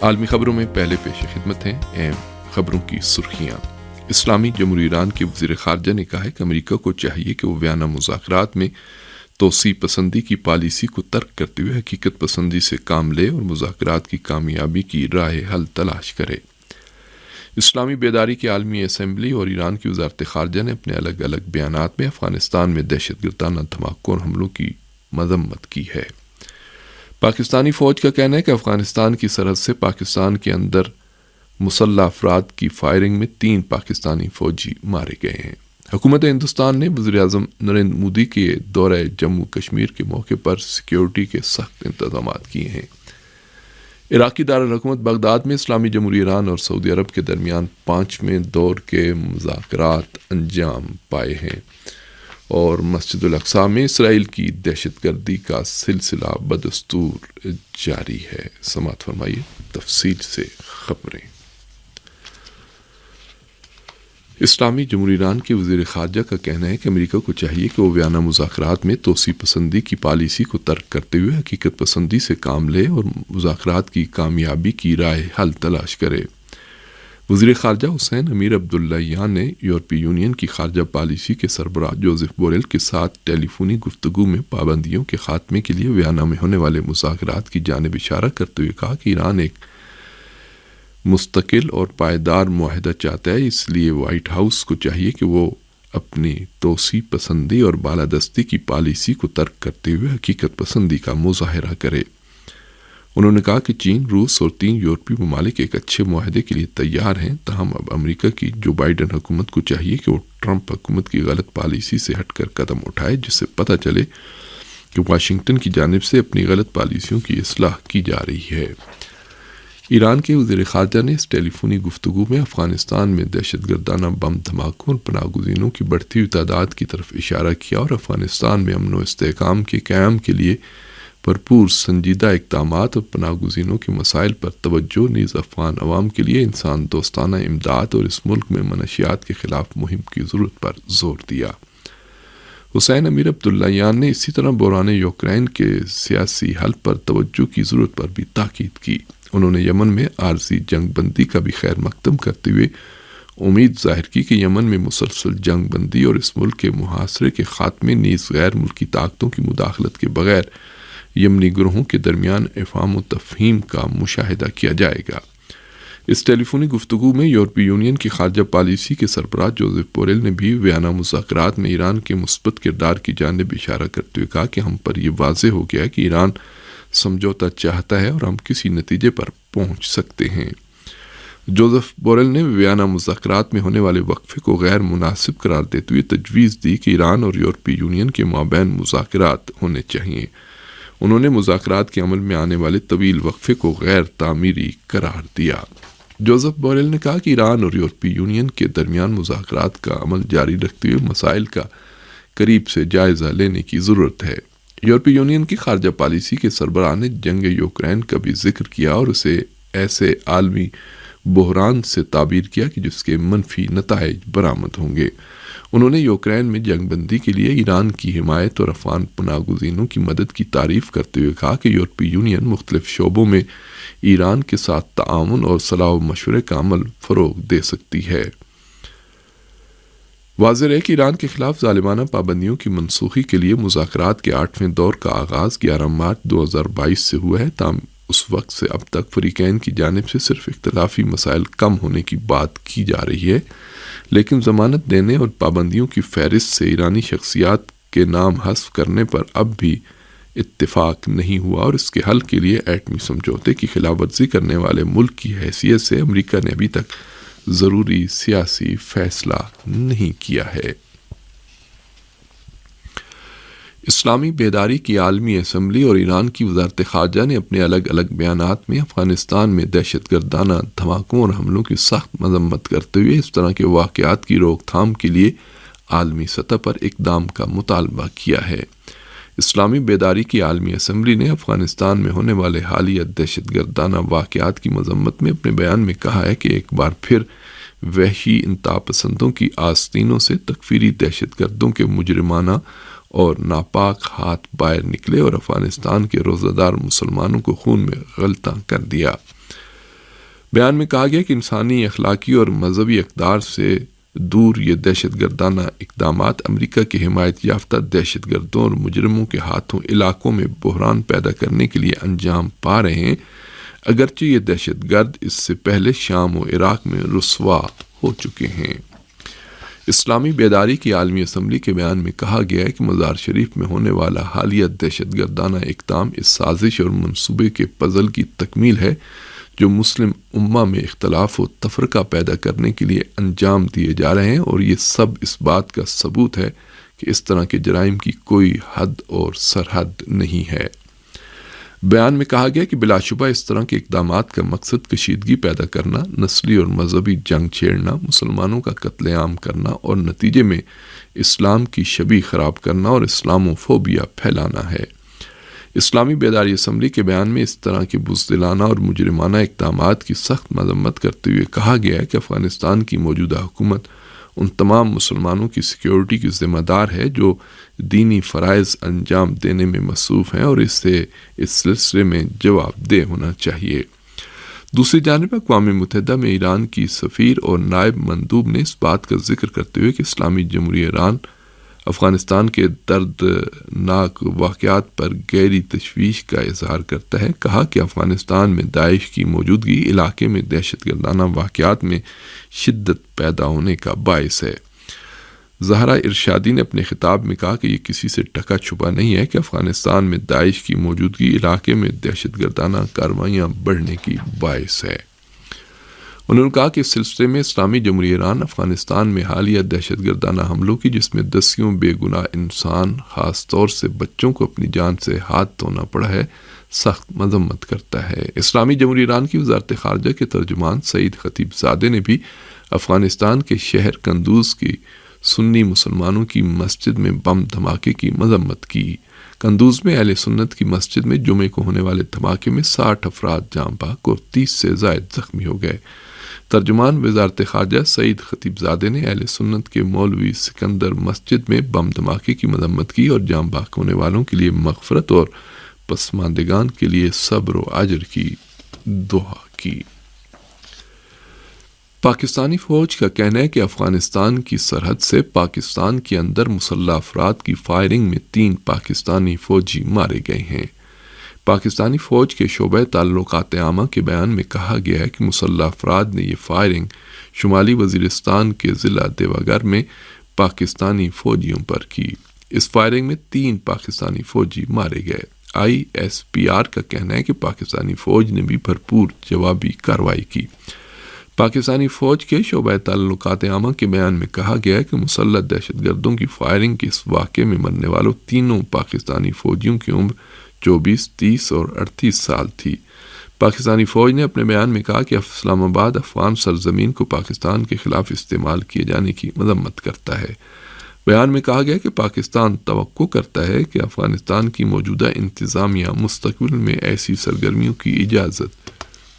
عالمی خبروں میں پہلے پیش خدمت ہیں اہم خبروں کی سرخیاں۔ اسلامی جمہوریہ ایران کے وزیر خارجہ نے کہا ہے کہ امریکہ کو چاہیے کہ وہ ویانا مذاکرات میں توسیع پسندی کی پالیسی کو ترک کرتے ہوئے حقیقت پسندی سے کام لے اور مذاکرات کی کامیابی کی راہ حل تلاش کرے۔ اسلامی بیداری کی عالمی اسمبلی اور ایران کی وزارت خارجہ نے اپنے الگ الگ بیانات میں افغانستان میں دہشت گردانہ دھماکوں اور حملوں کی مذمت کی ہے۔ پاکستانی فوج کا کہنا ہے کہ افغانستان کی سرحد سے پاکستان کے اندر مسلح افراد کی فائرنگ میں 3 پاکستانی فوجی مارے گئے ہیں۔ حکومت ہندوستان نے وزیر اعظم نریندر مودی کے دورہ جموں کشمیر کے موقع پر سیکیورٹی کے سخت انتظامات کیے ہیں۔ عراقی دارالحکومت بغداد میں اسلامی جمہوریہ ایران اور سعودی عرب کے درمیان 5ویں دور کے مذاکرات انجام پائے ہیں، اور مسجد الاقصی میں اسرائیل کی دہشت گردی کا سلسلہ بدستور جاری ہے۔ سماعت فرمائیے تفصیل سے خبریں۔ اسلامی جمہوریہ ایران کے وزیر خارجہ کا کہنا ہے کہ امریکہ کو چاہیے کہ وہ ویانا مذاکرات میں توسیع پسندی کی پالیسی کو ترک کرتے ہوئے حقیقت پسندی سے کام لے اور مذاکرات کی کامیابی کی راہ حل تلاش کرے۔ وزیر خارجہ حسین امیر عبداللہیان نے یورپی یونین کی خارجہ پالیسی کے سربراہ جوزف بوریل کے ساتھ ٹیلی فونی گفتگو میں پابندیوں کے خاتمے کے لیے ویانا میں ہونے والے مذاکرات کی جانب اشارہ کرتے ہوئے کہا کہ ایران ایک مستقل اور پائیدار معاہدہ چاہتا ہے، اس لیے وائٹ ہاؤس کو چاہیے کہ وہ اپنی توسیع پسندی اور بالادستی کی پالیسی کو ترک کرتے ہوئے حقیقت پسندی کا مظاہرہ کرے۔ انہوں نے کہا کہ چین، روس اور 3 یورپی ممالک ایک اچھے معاہدے کے لیے تیار ہیں، تاہم اب امریکہ کی جو بائیڈن حکومت کو چاہیے کہ وہ ٹرمپ حکومت کی غلط پالیسی سے ہٹ کر قدم اٹھائے، جس سے پتہ چلے کہ واشنگٹن کی جانب سے اپنی غلط پالیسیوں کی اصلاح کی جا رہی ہے۔ ایران کے وزیر خارجہ نے اس ٹیلی فونی گفتگو میں افغانستان میں دہشت گردانہ بم دھماکوں اور پناہ گزینوں کی بڑھتی ہوئی تعداد کی طرف اشارہ کیا اور افغانستان میں امن و استحکام کے قیام کے لیے بھرپور سنجیدہ اقدامات اور پناہ گزینوں کے مسائل پر توجہ، نیز افغان عوام کے لیے انسان دوستانہ امداد اور اس ملک میں منشیات کے خلاف مہم کی ضرورت پر زور دیا۔ حسین امیر عبداللہیان نے اسی طرح بحران یوکرین کے سیاسی حل پر توجہ کی ضرورت پر بھی تاکید کی۔ انہوں نے یمن میں عارضی جنگ بندی کا بھی خیر مقدم کرتے ہوئے امید ظاہر کی کہ یمن میں مسلسل جنگ بندی اور اس ملک کے محاصرے کے خاتمے، نیز غیر ملکی طاقتوں کی مداخلت کے بغیر یمنی گروہوں کے درمیان افہام و تفہیم کا مشاہدہ کیا جائے گا۔ اس ٹیلی فونی گفتگو میں یورپی یونین کی خارجہ پالیسی کے سربراہ جوزف بوریل نے بھی ویانا مذاکرات میں ایران کے مثبت کردار کی جانب اشارہ کرتے ہوئے کہا کہ ہم پر یہ واضح ہو گیا کہ ایران سمجھوتا چاہتا ہے اور ہم کسی نتیجے پر پہنچ سکتے ہیں۔ جوزف بوریل نے ویانا مذاکرات میں ہونے والے وقفے کو غیر مناسب قرار دیتے ہوئے تجویز دی کہ ایران اور یورپی یونین کے مابین مذاکرات ہونے چاہیے۔ انہوں نے مذاکرات کے عمل میں آنے والے طویل وقفے کو غیر تعمیری قرار دیا۔ جوزف بوریل نے کہا کہ ایران اور یورپی یونین کے درمیان مذاکرات کا عمل جاری رکھتے ہوئے مسائل کا قریب سے جائزہ لینے کی ضرورت ہے۔ یورپی یونین کی خارجہ پالیسی کے سربراہ نے جنگ یوکرین کا بھی ذکر کیا اور اسے ایسے عالمی بحران سے تعبیر کیا کہ جس کے منفی نتائج برآمد ہوں گے۔ انہوں نے یوکرین میں جنگ بندی کے لیے ایران کی حمایت اور افغان پناہ گزینوں کی مدد کی تعریف کرتے ہوئے کہا کہ یورپی یونین مختلف شعبوں میں ایران کے ساتھ تعاون اور صلاح و مشورے کا عمل فروغ دے سکتی ہے۔ واضح ہے کہ ایران کے خلاف ظالمانہ پابندیوں کی منسوخی کے لیے مذاکرات کے 8ویں دور کا آغاز 11 مارچ 2022 سے ہوا ہے، تاہم اس وقت سے اب تک فریقین کی جانب سے صرف اختلافی مسائل کم ہونے کی بات کی جا رہی ہے، لیکن ضمانت دینے اور پابندیوں کی فہرست سے ایرانی شخصیات کے نام حذف کرنے پر اب بھی اتفاق نہیں ہوا، اور اس کے حل کے لیے ایٹمی سمجھوتے کی خلاف ورزی کرنے والے ملک کی حیثیت سے امریکہ نے ابھی تک ضروری سیاسی فیصلہ نہیں کیا ہے۔ اسلامی بیداری کی عالمی اسمبلی اور ایران کی وزارت خارجہ نے اپنے الگ الگ بیانات میں افغانستان میں دہشت گردانہ دھماکوں اور حملوں کی سخت مذمت کرتے ہوئے اس طرح کے واقعات کی روک تھام کے لیے عالمی سطح پر اقدام کا مطالبہ کیا ہے۔ اسلامی بیداری کی عالمی اسمبلی نے افغانستان میں ہونے والے حالیہ دہشت گردانہ واقعات کی مذمت میں اپنے بیان میں کہا ہے کہ ایک بار پھر وحشی انتہا پسندوں کی آستینوں سے تکفیری دہشت گردوں کے مجرمانہ اور ناپاک ہاتھ باہر نکلے اور افغانستان کے روزہ دار مسلمانوں کو خون میں غلطاں کر دیا۔ بیان میں کہا گیا کہ انسانی اخلاقی اور مذہبی اقدار سے دور یہ دہشت گردانہ اقدامات امریکہ کے حمایت یافتہ دہشت گردوں اور مجرموں کے ہاتھوں علاقوں میں بحران پیدا کرنے کے لیے انجام پا رہے ہیں، اگرچہ یہ دہشت گرد اس سے پہلے شام و عراق میں رسوا ہو چکے ہیں۔ اسلامی بیداری کی عالمی اسمبلی کے بیان میں کہا گیا ہے کہ مزار شریف میں ہونے والا حالیہ دہشت گردانہ اقدام اس سازش اور منصوبے کے پزل کی تکمیل ہے جو مسلم امہ میں اختلاف و تفرقہ پیدا کرنے کے لیے انجام دیے جا رہے ہیں، اور یہ سب اس بات کا ثبوت ہے کہ اس طرح کے جرائم کی کوئی حد اور سرحد نہیں ہے۔ بیان میں کہا گیا کہ بلا شبہ اس طرح کے اقدامات کا مقصد کشیدگی پیدا کرنا، نسلی اور مذہبی جنگ چھیڑنا، مسلمانوں کا قتل عام کرنا اور نتیجے میں اسلام کی شبیہ خراب کرنا اور اسلامو فوبیا پھیلانا ہے۔ اسلامی بیداری اسمبلی کے بیان میں اس طرح کے بزدلانہ اور مجرمانہ اقدامات کی سخت مذمت کرتے ہوئے کہا گیا ہے کہ افغانستان کی موجودہ حکومت ان تمام مسلمانوں کی سیکیورٹی کی ذمہ دار ہے جو دینی فرائض انجام دینے میں مصروف ہیں، اور اسے اس سلسلے میں جواب دہ ہونا چاہیے۔ دوسری جانب اقوام متحدہ میں ایران کی سفیر اور نائب مندوب نے اس بات کا ذکر کرتے ہوئے کہ اسلامی جمہوریہ ایران افغانستان کے دردناک واقعات پر گہری تشویش کا اظہار کرتا ہے، کہا کہ افغانستان میں داعش کی موجودگی علاقے میں دہشت گردانہ واقعات میں شدت پیدا ہونے کا باعث ہے۔ زہرا ارشادی نے اپنے خطاب میں کہا کہ یہ کسی سے ڈھکا چھپا نہیں ہے کہ افغانستان میں داعش کی موجودگی علاقے میں دہشت گردانہ کارروائیاں بڑھنے کی باعث ہے۔ انہوں نے کہا کہ اس سلسلے میں اسلامی جمہوریہ ایران افغانستان میں حالیہ دہشت گردانہ حملوں کی، جس میں دسیوں بے گناہ انسان خاص طور سے بچوں کو اپنی جان سے ہاتھ دھونا پڑا ہے، سخت مذمت کرتا ہے۔ اسلامی جمہوریہ ایران کی وزارت خارجہ کے ترجمان سعید خطیب زادے نے بھی افغانستان کے شہر قندوز کی سنی مسلمانوں کی مسجد میں بم دھماکے کی مذمت کی۔ قندوز میں اہل سنت کی مسجد میں جمعے کو ہونے والے دھماکے میں 60 افراد جاں بحق اور 30 سے زائد زخمی ہو گئے۔ ترجمان وزارت خارجہ سعید خطیب زادے نے اہل سنت کے مولوی سکندر مسجد میں بم دھماکے کی مذمت کی اور جاں بحق ہونے والوں کے لیے مغفرت اور پسماندگان کے لیے صبر و اجر کی دعا کی۔ پاکستانی فوج کا کہنا ہے کہ افغانستان کی سرحد سے پاکستان کے اندر مسلح افراد کی فائرنگ میں 3 پاکستانی فوجی مارے گئے ہیں۔ پاکستانی فوج کے شعبہ تعلقات عامہ کے بیان میں کہا گیا ہے کہ مسلح افراد نے یہ فائرنگ شمالی وزیرستان کے ضلع دیوگر میں پاکستانی فوجیوں پر کی۔ اس فائرنگ میں 3 پاکستانی فوجی مارے گئے۔ ISPR کا کہنا ہے کہ پاکستانی فوج نے بھی بھرپور جوابی کارروائی کی۔ پاکستانی فوج کے شعبہ تعلقات عامہ کے بیان میں کہا گیا ہے کہ مسلح دہشت گردوں کی فائرنگ کے اس واقعے میں مرنے والوں 3 پاکستانی فوجیوں کی عمر 24، 30 اور 38 سال تھی۔ پاکستانی فوج نے اپنے بیان میں کہا کہ اسلام آباد افغان سرزمین کو پاکستان کے خلاف استعمال کیے جانے کی مذمت کرتا ہے۔ بیان میں کہا گیا کہ پاکستان توقع کرتا ہے کہ افغانستان کی موجودہ انتظامیہ مستقبل میں ایسی سرگرمیوں کی اجازت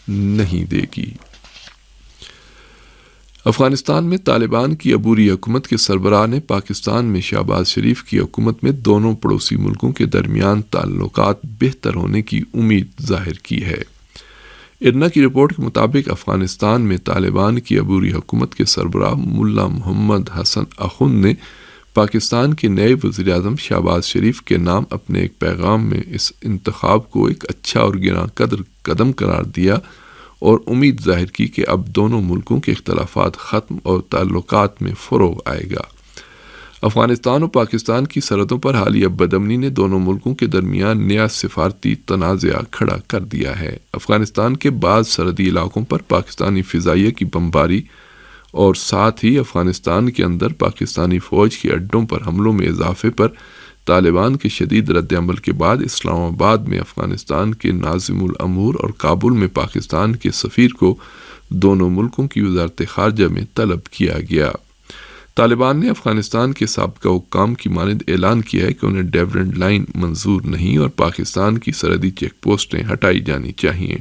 نہیں دے گی۔ افغانستان میں طالبان کی عبوری حکومت کے سربراہ نے پاکستان میں شہباز شریف کی حکومت میں دونوں پڑوسی ملکوں کے درمیان تعلقات بہتر ہونے کی امید ظاہر کی ہے۔ ارنا کی رپورٹ کے مطابق افغانستان میں طالبان کی عبوری حکومت کے سربراہ ملا محمد حسن اخند نے پاکستان کے نئے وزیر اعظم شہباز شریف کے نام اپنے ایک پیغام میں اس انتخاب کو ایک اچھا اور گراں قدر قدم قرار دیا اور امید ظاہر کی کہ اب دونوں ملکوں کے اختلافات ختم اور تعلقات میں فروغ آئے گا۔ افغانستان اور پاکستان کی سرحدوں پر حالیہ بدامنی نے دونوں ملکوں کے درمیان نیا سفارتی تنازع کھڑا کر دیا ہے۔ افغانستان کے بعض سرحدی علاقوں پر پاکستانی فضائیہ کی بمباری اور ساتھ ہی افغانستان کے اندر پاکستانی فوج کے اڈوں پر حملوں میں اضافے پر طالبان کے شدید رد عمل کے بعد اسلام آباد میں افغانستان کے ناظم الامور اور کابل میں پاکستان کے سفیر کو دونوں ملکوں کی وزارت خارجہ میں طلب کیا گیا۔ طالبان نے افغانستان کے سابقہ حکام کی مانند اعلان کیا ہے کہ انہیں ڈیورنڈ لائن منظور نہیں اور پاکستان کی سرحدی چیک پوسٹیں ہٹائی جانی چاہیے۔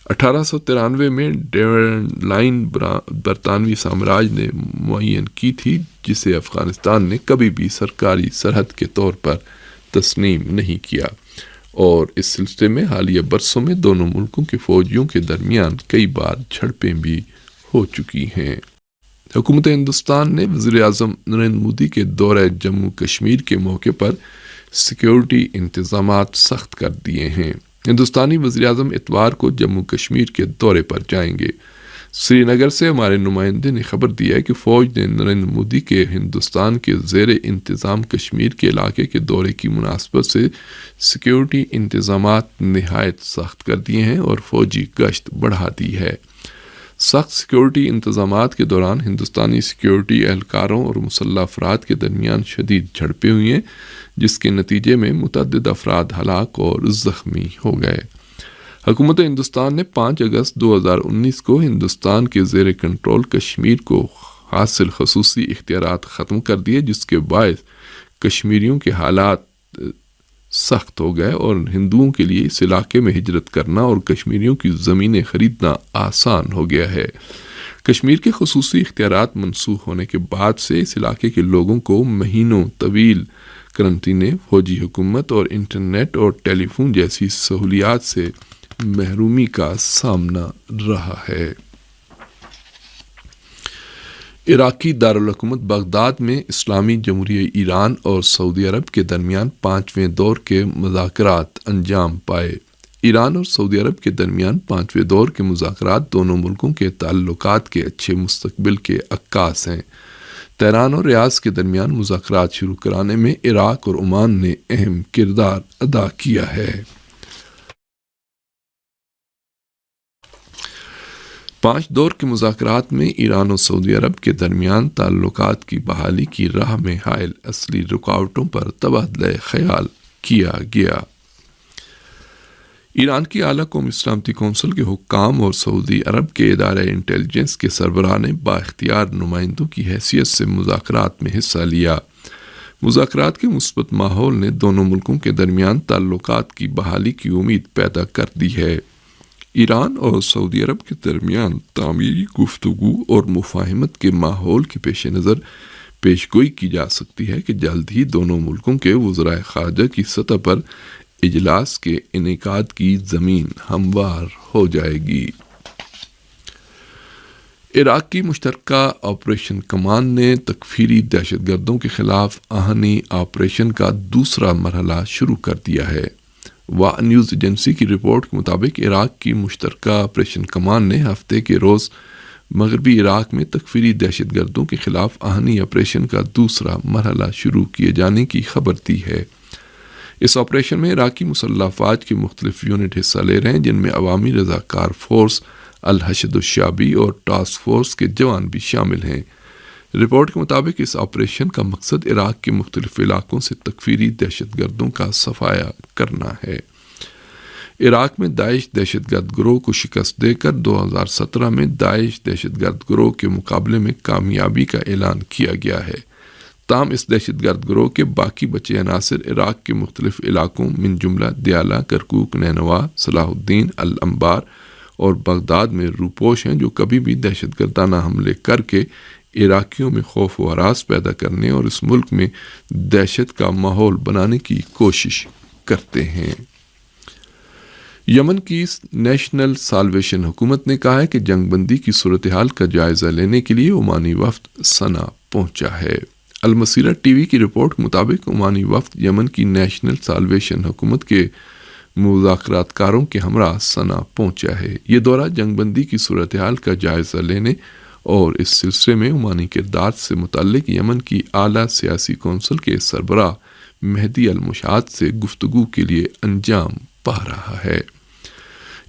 1893 میں ڈیورنڈ لائن برطانوی سامراج نے معین کی تھی، جسے افغانستان نے کبھی بھی سرکاری سرحد کے طور پر تسلیم نہیں کیا۔ اور اس سلسلے میں حالیہ برسوں میں دونوں ملکوں کے فوجیوں کے درمیان کئی بار جھڑپیں بھی ہو چکی ہیں۔ حکومت ہندوستان نے وزیر اعظم نریندر مودی کے دورہ جموں کشمیر کے موقع پر سیکیورٹی انتظامات سخت کر دیے ہیں۔ ہندوستانی وزیر اعظم اتوار کو جموں کشمیر کے دورے پر جائیں گے۔ سری نگر سے ہمارے نمائندے نے خبر دیا ہے کہ فوج نے نریندر مودی کے ہندوستان کے زیر انتظام کشمیر کے علاقے کے دورے کی مناسبت سے سیکیورٹی انتظامات نہایت سخت کر دیے ہیں اور فوجی گشت بڑھا دی ہے۔ سخت سیکیورٹی انتظامات کے دوران ہندوستانی سیکیورٹی اہلکاروں اور مسلح افراد کے درمیان شدید جھڑپیں ہوئی ہیں، جس کے نتیجے میں متعدد افراد ہلاک اور زخمی ہو گئے۔ حکومت ہندوستان نے 5 اگست 2019 کو ہندوستان کے زیر کنٹرول کشمیر کو حاصل خصوصی اختیارات ختم کر دیے، جس کے باعث کشمیریوں کے حالات سخت ہو گئے اور ہندوؤں کے لیے اس علاقے میں ہجرت کرنا اور کشمیریوں کی زمینیں خریدنا آسان ہو گیا ہے۔ کشمیر کے خصوصی اختیارات منسوخ ہونے کے بعد سے اس علاقے کے لوگوں کو مہینوں طویل کرنٹینے، فوجی حکومت اور انٹرنیٹ اور ٹیلی فون جیسی سہولیات سے محرومی کا سامنا رہا ہے۔ عراقی دارالحکومت بغداد میں اسلامی جمہوریہ ایران اور سعودی عرب کے درمیان 5ویں دور کے مذاکرات انجام پائے۔ ایران اور سعودی عرب کے درمیان 5ویں دور کے مذاکرات دونوں ملکوں کے تعلقات کے اچھے مستقبل کے عکاس ہیں۔ تہران اور ریاض کے درمیان مذاکرات شروع کرانے میں عراق اور عمان نے اہم کردار ادا کیا ہے۔ 5 دور کے مذاکرات میں ایران اور سعودی عرب کے درمیان تعلقات کی بحالی کی راہ میں حائل اصلی رکاوٹوں پر تبادلہ خیال کیا گیا۔ ایران کی اعلیٰ قومی سلامتی کونسل کے حکام اور سعودی عرب کے ادارہ انٹیلیجنس کے سربراہ نے بااختیار نمائندوں کی حیثیت سے مذاکرات میں حصہ لیا۔ مذاکرات کے مثبت ماحول نے دونوں ملکوں کے درمیان تعلقات کی بحالی کی امید پیدا کر دی ہے۔ ایران اور سعودی عرب کے درمیان تعمیری گفتگو اور مفاہمت کے ماحول کے پیش نظر پیشگوئی کی جا سکتی ہے کہ جلد ہی دونوں ملکوں کے وزرائے خارجہ کی سطح پر اجلاس کے انعقاد کی زمین ہموار ہو جائے گی۔ عراق کی مشترکہ آپریشن کمان نے تکفیری دہشت گردوں کے خلاف آہنی آپریشن کا دوسرا مرحلہ شروع کر دیا ہے۔ واہ نیوز ایجنسی کی رپورٹ کے مطابق عراق کی مشترکہ آپریشن کمان نے ہفتے کے روز مغربی عراق میں تکفیری دہشت گردوں کے خلاف آہنی آپریشن کا دوسرا مرحلہ شروع کیے جانے کی خبر دی ہے۔ اس آپریشن میں عراقی مسلح افواج کی مختلف یونٹ حصہ لے رہے ہیں، جن میں عوامی رضاکار فورس، الحشد الشعبی اور ٹاسک فورس کے جوان بھی شامل ہیں۔ رپورٹ کے مطابق اس آپریشن کا مقصد عراق کے مختلف علاقوں سے تکفیری دہشت گردوں کا صفایا کرنا ہے۔ عراق میں داعش دہشت گرد گروہ کو شکست دے کر 2017 میں داعش دہشت گرد گروہ کے مقابلے میں کامیابی کا اعلان کیا گیا ہے۔ تاہم اس دہشت گرد گروہ کے باقی بچے عناصر عراق کے مختلف علاقوں من جملہ دیالہ، کرکوک، نینوا، صلاح الدین، الانبار اور بغداد میں روپوش ہیں، جو کبھی بھی دہشت گردانہ حملے کر کے عراقیوں میں خوف و ہراس پیدا کرنے اور اس ملک میں دہشت کا ماحول بنانے کی کوشش کرتے ہیں۔ یمن کی نیشنل سالویشن حکومت نے کہا ہے کہ جنگ بندی کی صورتحال کا جائزہ لینے کے لیے عمانی وفد صنعا پہنچا ہے۔ المسیرہ ٹی وی کی رپورٹ کے مطابق عمانی وفد یمن کی نیشنل سالویشن حکومت کے مذاکرات کاروں کے ہمراہ صنعا پہنچا ہے۔ یہ دورہ جنگ بندی کی صورتحال کا جائزہ لینے اور اس سلسلے میں عمانی کردار سے متعلق یمن کی اعلیٰ سیاسی کونسل کے سربراہ مہدی المشاط سے گفتگو کے لیے انجام پا رہا ہے۔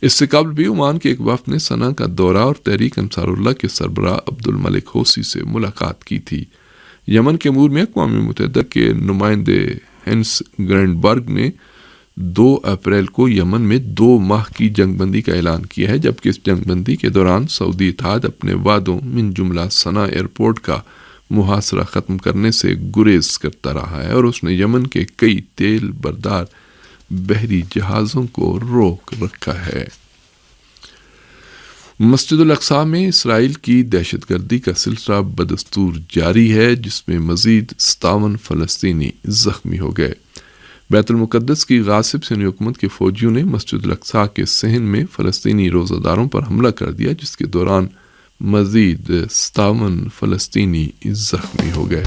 اس سے قبل بھی عمان کے ایک وفد نے صنعا کا دورہ اور تحریک انصار اللہ کے سربراہ عبد الملک حوثی سے ملاقات کی تھی۔ یمن کے امور میں اقوام متحدہ کے نمائندے ہینس گرینڈبرگ نے 2 اپریل کو یمن میں 2 ماہ کی جنگ بندی کا اعلان کیا ہے، جبکہ اس جنگ بندی کے دوران سعودی اتحاد اپنے وعدوں من جملہ صنعا ایئرپورٹ کا محاصرہ ختم کرنے سے گریز کرتا رہا ہے اور اس نے یمن کے کئی تیل بردار بحری جہازوں کو روک رکھا ہے۔ مسجد الاقصی میں اسرائیل کی دہشت گردی کا سلسلہ بدستور جاری ہے، جس میں مزید 57 فلسطینی زخمی ہو گئے۔ بیت المقدس کی غاصب سینی حکومت کے فوجیوں نے مسجد الاقصی کے صحن میں فلسطینی روزہ داروں پر حملہ کر دیا، جس کے دوران مزید 57 فلسطینی زخمی ہو گئے۔